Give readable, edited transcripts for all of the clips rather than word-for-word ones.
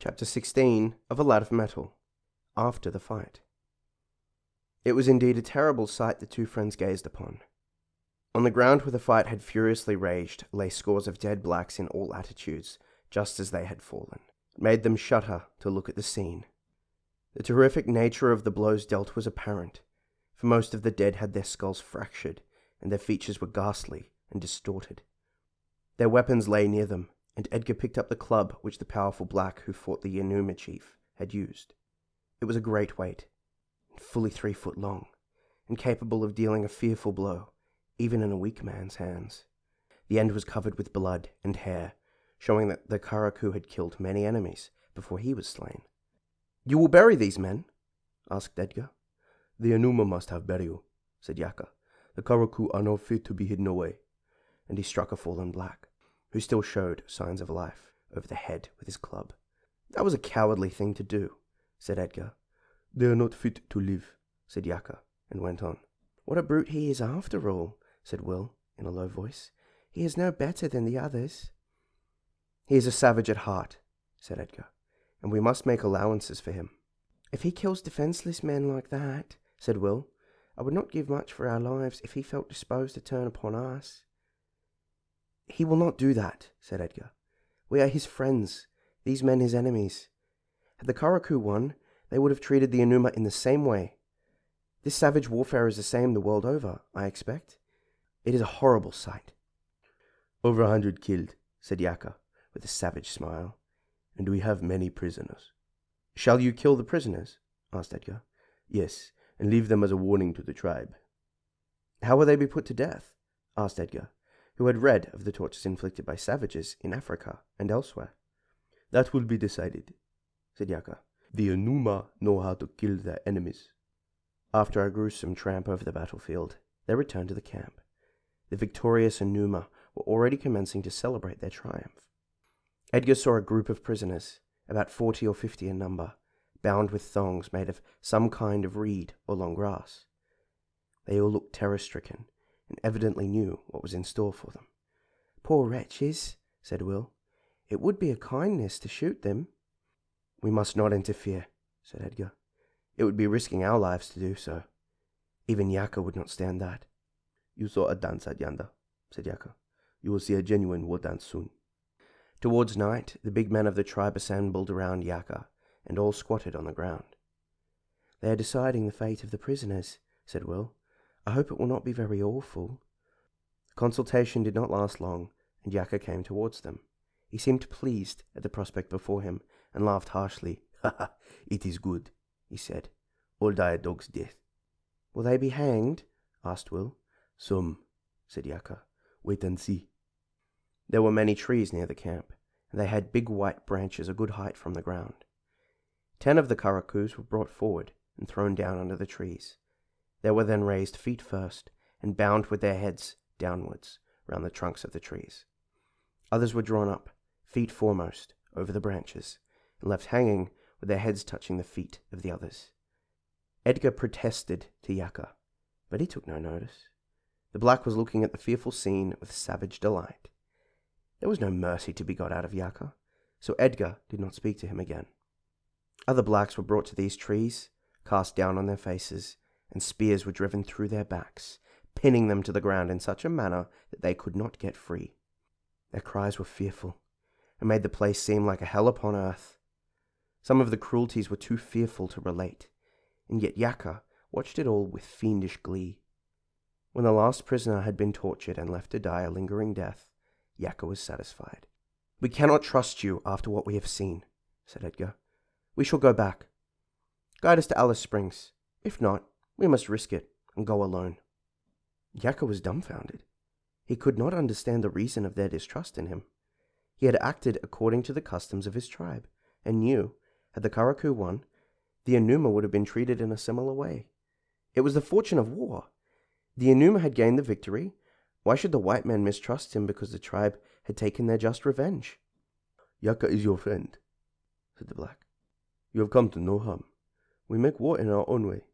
Chapter 16 of A Lad of Metal, After the Fight. It was indeed a terrible sight the two friends gazed upon. On the ground where the fight had furiously raged lay scores of dead blacks in all attitudes, just as they had fallen. It made them shudder to look at the scene. The terrific nature of the blows dealt was apparent, for most of the dead had their skulls fractured, and their features were ghastly and distorted. Their weapons lay near them, and Edgar picked up the club which the powerful black who fought the Yanuma chief had used. It was a great weight, fully 3 foot long, and capable of dealing a fearful blow, even in a weak man's hands. The end was covered with blood and hair, showing that the Karaku had killed many enemies before he was slain. "You will bury these men?" asked Edgar. "The Yanuma must have burial," said Yaka. "The Karaku are not fit to be hidden away." And he struck a fallen black, who still showed signs of life, over the head with his club. "That was a cowardly thing to do," said Edgar. "They are not fit to live," said Yaka, and went on. "What a brute he is after all," said Will, in a low voice. "He is no better than the others." "He is a savage at heart," said Edgar, "and we must make allowances for him." "If he kills defenseless men like that," said Will, "I would not give much for our lives if he felt disposed to turn upon us." "He will not do that," said Edgar. "We are his friends, these men his enemies. Had the Karaku won, they would have treated the Yanuma in the same way. This savage warfare is the same the world over, I expect. It is a horrible sight." "Over 100 killed," said Yaka, with a savage smile, "and we have many prisoners." "Shall you kill the prisoners?" asked Edgar. "Yes, and leave them as a warning to the tribe." "How will they be put to death?" asked Edgar, who had read of the tortures inflicted by savages in Africa and elsewhere. "That will be decided," said Yaka. "The Yanuma know how to kill their enemies." After a gruesome tramp over the battlefield, they returned to the camp. The victorious Yanuma were already commencing to celebrate their triumph. Edgar saw a group of prisoners, about 40 or 50 in number, bound with thongs made of some kind of reed or long grass. They all looked terror-stricken, and evidently knew what was in store for them. "Poor wretches," said Will. "It would be a kindness to shoot them." "We must not interfere," said Edgar. "It would be risking our lives to do so. Even Yaka would not stand that." "You saw a dance at yonder," said Yaka. "You will see a genuine war dance soon." Towards night, the big men of the tribe assembled around Yaka, and all squatted on the ground. "They are deciding the fate of the prisoners," said Will. "I hope it will not be very awful." The consultation did not last long, and Yaka came towards them. He seemed pleased at the prospect before him, and laughed harshly. "Ha ha, it is good," he said. "All die a dog's death." "Will they be hanged?" asked Will. "Some," said Yaka. "Wait and see." There were many trees near the camp, and they had big white branches a good height from the ground. 10 of the Karakus were brought forward and thrown down under the trees. They were then raised feet first and bound with their heads downwards round the trunks of the trees. Others were drawn up, feet foremost, over the branches, and left hanging with their heads touching the feet of the others. Edgar protested to Yaka, but he took no notice. The black was looking at the fearful scene with savage delight. There was no mercy to be got out of Yaka, so Edgar did not speak to him again. Other blacks were brought to these trees, cast down on their faces, and spears were driven through their backs, pinning them to the ground in such a manner that they could not get free. Their cries were fearful, and made the place seem like a hell upon earth. Some of the cruelties were too fearful to relate, and yet Yaka watched it all with fiendish glee. When the last prisoner had been tortured and left to die a lingering death, Yaka was satisfied. "We cannot trust you after what we have seen," said Edgar. "We shall go back. Guide us to Alice Springs. If not, we must risk it and go alone." Yaka was dumbfounded. He could not understand the reason of their distrust in him. He had acted according to the customs of his tribe, and knew, had the Karaku won, the Yanuma would have been treated in a similar way. It was the fortune of war. The Yanuma had gained the victory. Why should the white men mistrust him because the tribe had taken their just revenge? "Yaka is your friend," said the black. "You have come to no harm. We make war in our own way.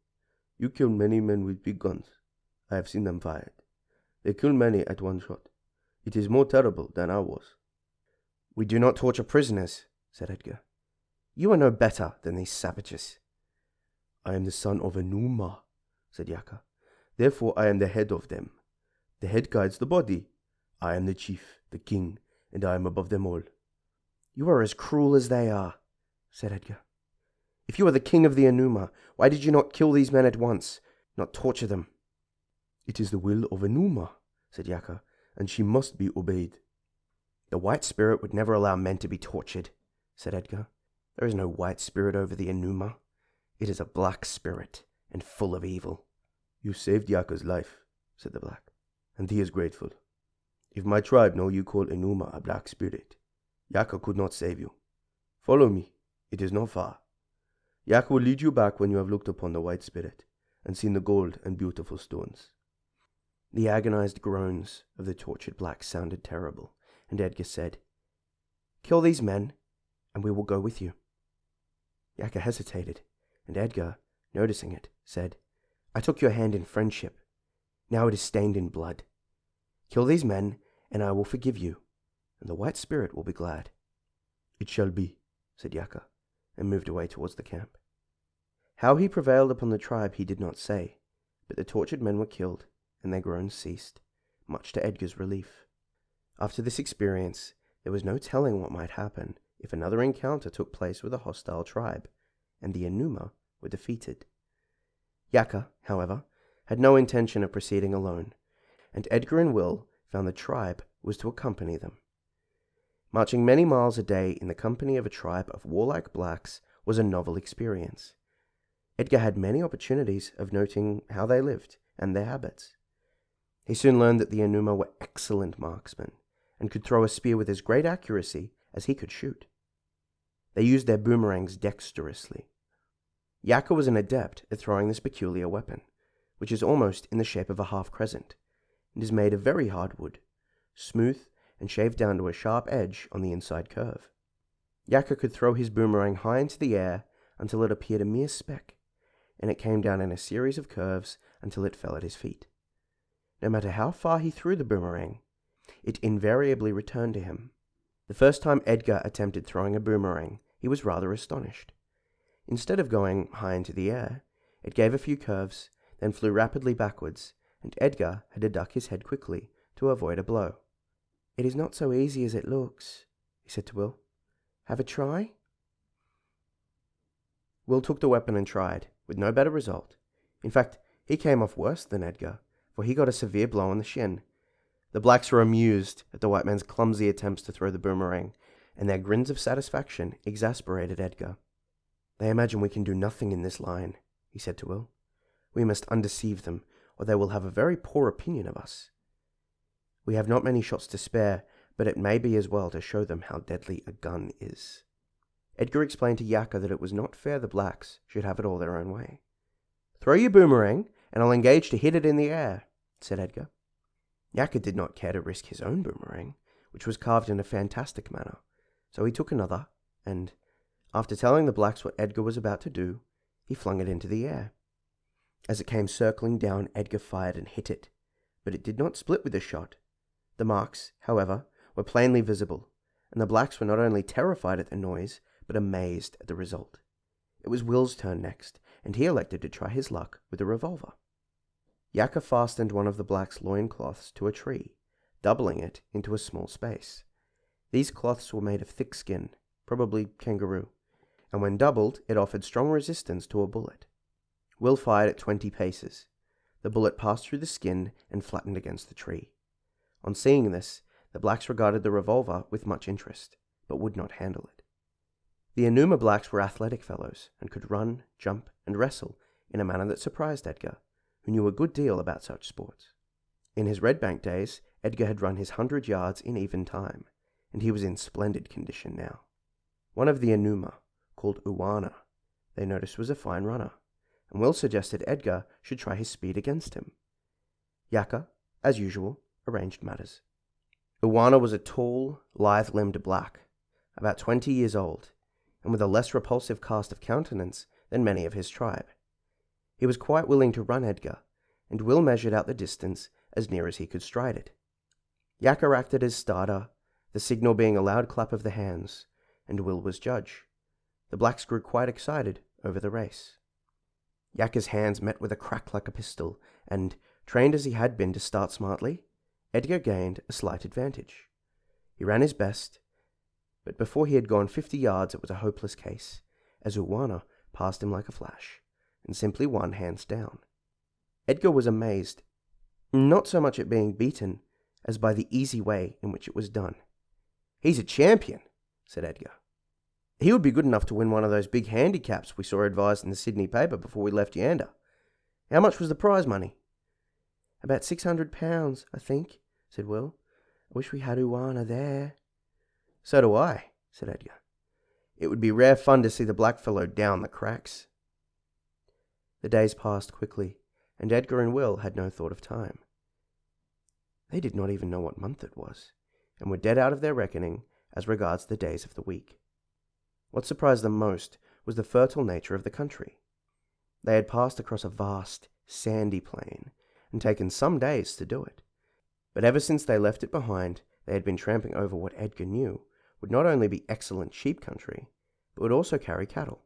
You killed many men with big guns. I have seen them fired. They kill many at one shot. It is more terrible than ours." "We do not torture prisoners," said Edgar. You are no better than these savages." "I am the son of Enuma," said Yaka. "Therefore I am the head of them. The head guides the body. I am the chief, the king, and I am above them all." "You are as cruel as they are," said Edgar. "If you are the king of the Enuma, why did you not kill these men at once, not torture them?" "It is the will of Enuma," said Yaka, "and she must be obeyed." "The White Spirit would never allow men to be tortured," said Edgar. "There is no White Spirit over the Enuma. It is a black spirit, and full of evil." "You saved Yaka's life," said the black, "and he is grateful. If my tribe know you call Enuma a black spirit, Yaka could not save you. Follow me. It is not far. Yaka will lead you back when you have looked upon the White Spirit and seen the gold and beautiful stones." The agonized groans of the tortured blacks sounded terrible, and Edgar said, "Kill these men, and we will go with you." Yaka hesitated, and Edgar, noticing it, said, "I took your hand in friendship. Now it is stained in blood. Kill these men, and I will forgive you, and the White Spirit will be glad." "It shall be," said Yaka, and moved away towards the camp. How he prevailed upon the tribe he did not say, but the tortured men were killed, and their groans ceased, much to Edgar's relief. After this experience, there was no telling what might happen if another encounter took place with a hostile tribe, and the Enuma were defeated. Yaka, however, had no intention of proceeding alone, and Edgar and Will found the tribe was to accompany them. Marching many miles a day in the company of a tribe of warlike blacks was a novel experience. Edgar had many opportunities of noting how they lived and their habits. He soon learned that the Enuma were excellent marksmen, and could throw a spear with as great accuracy as he could shoot. They used their boomerangs dexterously. Yaka was an adept at throwing this peculiar weapon, which is almost in the shape of a half-crescent, and is made of very hard wood, smooth and shaved down to a sharp edge on the inside curve. Yaka could throw his boomerang high into the air until it appeared a mere speck, and it came down in a series of curves until it fell at his feet. No matter how far he threw the boomerang, it invariably returned to him. The first time Edgar attempted throwing a boomerang, he was rather astonished. Instead of going high into the air, it gave a few curves, then flew rapidly backwards, and Edgar had to duck his head quickly to avoid a blow. "It is not so easy as it looks," he said to Will. "Have a try?" Will took the weapon and tried, with no better result. In fact, he came off worse than Edgar, for he got a severe blow on the shin. The blacks were amused at the white man's clumsy attempts to throw the boomerang, and their grins of satisfaction exasperated Edgar. "They imagine we can do nothing in this line," he said to Will. "We must undeceive them, or they will have a very poor opinion of us. We have not many shots to spare, but it may be as well to show them how deadly a gun is." Edgar explained to Yaka that it was not fair the blacks should have it all their own way. "Throw your boomerang, and I'll engage to hit it in the air," said Edgar. Yaka did not care to risk his own boomerang, which was carved in a fantastic manner, so he took another, and, after telling the blacks what Edgar was about to do, he flung it into the air. As it came circling down, Edgar fired and hit it, but it did not split with the shot. The marks, however, were plainly visible, and the blacks were not only terrified at the noise, but amazed at the result. It was Will's turn next, and he elected to try his luck with a revolver. Yaka fastened one of the blacks' loincloths to a tree, doubling it into a small space. These cloths were made of thick skin, probably kangaroo, and when doubled, it offered strong resistance to a bullet. Will fired at 20 paces. The bullet passed through the skin and flattened against the tree. On seeing this, the blacks regarded the revolver with much interest, but would not handle it. The Enuma blacks were athletic fellows, and could run, jump, and wrestle in a manner that surprised Edgar, who knew a good deal about such sports. In his Red Bank days, Edgar had run his 100 yards in even time, and he was in splendid condition now. One of the Enuma, called Uwana, they noticed was a fine runner, and Will suggested Edgar should try his speed against him. Yaka, as usual, arranged matters. Uwana was a tall, lithe-limbed black, about 20 years old, and with a less repulsive cast of countenance than many of his tribe. He was quite willing to run Edgar, and Will measured out the distance as near as he could stride it. Yaka acted as starter, the signal being a loud clap of the hands, and Will was judge. The blacks grew quite excited over the race. Yakka's hands met with a crack like a pistol, and, trained as he had been to start smartly, Edgar gained a slight advantage. He ran his best, but before he had gone 50 yards it was a hopeless case, as Uwana passed him like a flash, and simply won hands down. Edgar was amazed, not so much at being beaten, as by the easy way in which it was done. "He's a champion," said Edgar. "He would be good enough to win one of those big handicaps we saw advised in the Sydney paper before we left Yander. How much was the prize money?" "About £600, I think," said Will. "I wish we had Uwana there." "So do I," said Edgar. "It would be rare fun to see the blackfellow down the cracks." The days passed quickly, and Edgar and Will had no thought of time. They did not even know what month it was, and were dead out of their reckoning as regards the days of the week. What surprised them most was the fertile nature of the country. They had passed across a vast, sandy plain, and taken some days to do it. But ever since they left it behind, they had been tramping over what Edgar knew would not only be excellent sheep country, but would also carry cattle.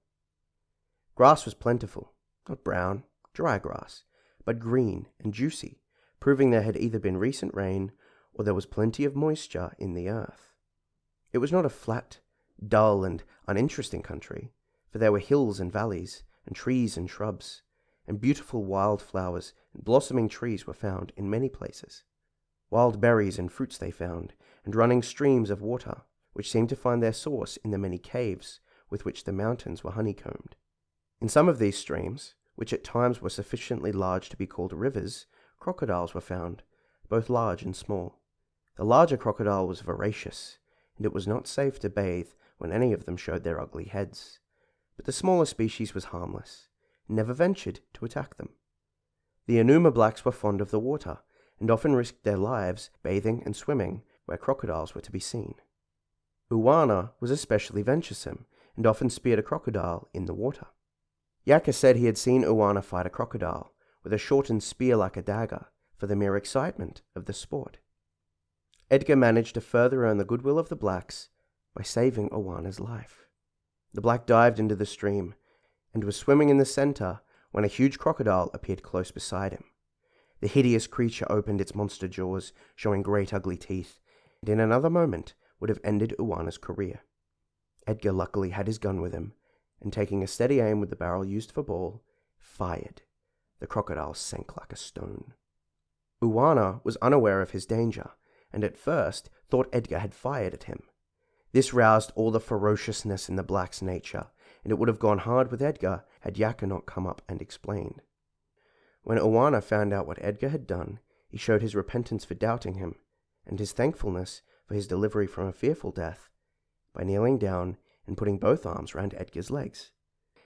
Grass was plentiful, not brown, dry grass, but green and juicy, proving there had either been recent rain or there was plenty of moisture in the earth. It was not a flat, dull and uninteresting country, for there were hills and valleys, and trees and shrubs, and beautiful wild flowers and blossoming trees were found in many places. Wild berries and fruits they found, and running streams of water, which seemed to find their source in the many caves with which the mountains were honeycombed. In some of these streams, which at times were sufficiently large to be called rivers, crocodiles were found, both large and small. The larger crocodile was voracious, and it was not safe to bathe when any of them showed their ugly heads, but the smaller species was harmless, and never ventured to attack them. The Enuma blacks were fond of the water, and often risked their lives bathing and swimming where crocodiles were to be seen. Uwana was especially venturesome, and often speared a crocodile in the water. Yakka said he had seen Uwana fight a crocodile with a shortened spear like a dagger for the mere excitement of the sport. Edgar managed to further earn the goodwill of the blacks by saving Uwana's life. The black dived into the stream and was swimming in the center when a huge crocodile appeared close beside him. The hideous creature opened its monster jaws, showing great ugly teeth, and in another moment would have ended Uwana's career. Edgar luckily had his gun with him, and taking a steady aim with the barrel used for ball, fired. The crocodile sank like a stone. Uwana was unaware of his danger, and at first thought Edgar had fired at him. This roused all the ferociousness in the black's nature, and it would have gone hard with Edgar had Yakka not come up and explained. When Uwana found out what Edgar had done, he showed his repentance for doubting him, and his thankfulness for his delivery from a fearful death, by kneeling down and putting both arms round Edgar's legs.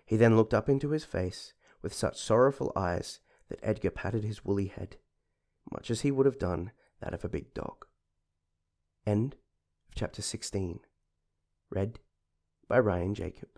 He then looked up into his face with such sorrowful eyes that Edgar patted his woolly head, much as he would have done that of a big dog. End of chapter 16. Read by Ryan Jacob.